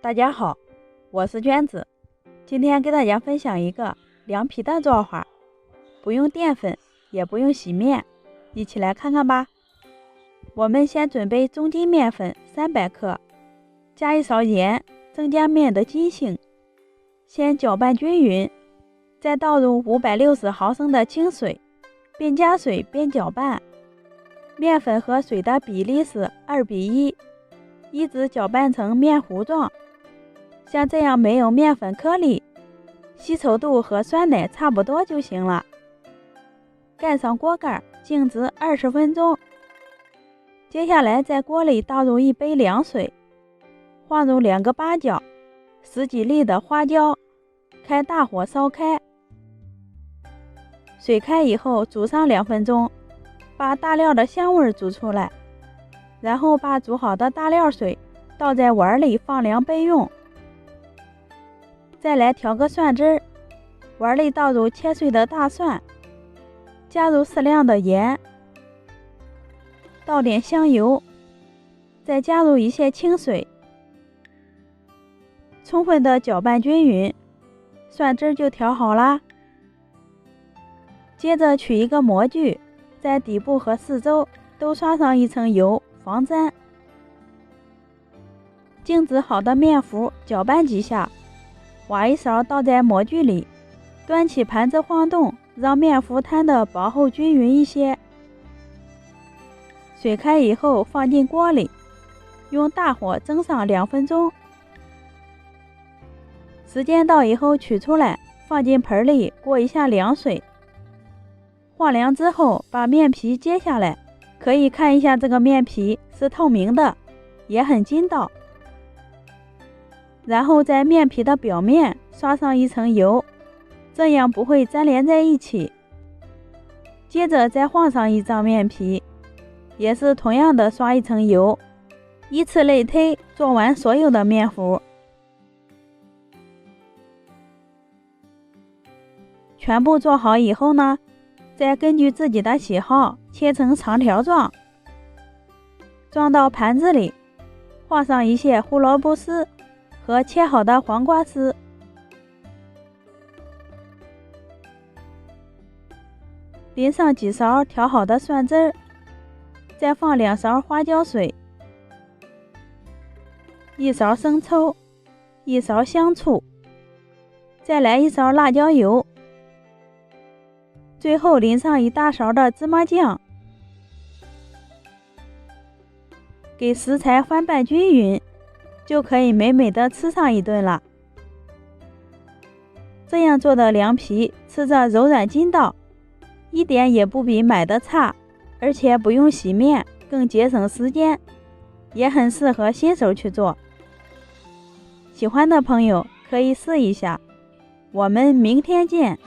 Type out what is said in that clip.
大家好，我是娟子，今天给大家分享一个凉皮的做法，不用淀粉，也不用洗面，一起来看看吧。我们先准备中筋面粉300克，加一勺盐，增加面的筋性。先搅拌均匀，再倒入560毫升的清水，边加水边搅拌。面粉和水的比例是2:1，一直搅拌成面糊状。像这样没有面粉颗粒，稀稠度和酸奶差不多就行了。盖上锅盖，静置20分钟。接下来在锅里倒入1杯凉水，放入2个八角，10几粒的花椒，开大火烧开。水开以后煮上2分钟，把大料的香味煮出来，然后把煮好的大料水倒在碗里放凉备用。再来调个蒜汁儿，碗里倒入切碎的大蒜，加入适量的盐，倒点香油，再加入一些清水，充分的搅拌均匀，蒜汁就调好啦。接着取一个模具，在底部和四周都刷上一层油，防粘。静置好的面糊搅拌几下，挖一勺倒在模具里，端起盘子晃动，让面糊摊得薄厚均匀一些。水开以后放进锅里，用大火蒸上2分钟。时间到以后取出来，放进盆里过一下凉水。放凉之后把面皮揭下来，可以看一下这个面皮是透明的，也很筋道。然后在面皮的表面刷上一层油，这样不会粘连在一起。接着再放上一张面皮，也是同样的刷一层油，依次类推做完所有的面糊。全部做好以后呢，再根据自己的喜好切成长条状，装到盘子里，放上一些胡萝卜丝和切好的黄瓜丝，淋上几勺调好的蒜汁儿，再放2勺花椒水，1勺生抽，1勺香醋，再来1勺辣椒油，最后淋上1大勺的芝麻酱，给食材翻拌均匀，就可以美美的吃上一顿了。这样做的凉皮吃着柔软筋道，一点也不比买的差，而且不用洗面，更节省时间，也很适合新手去做。喜欢的朋友可以试一下。我们明天见。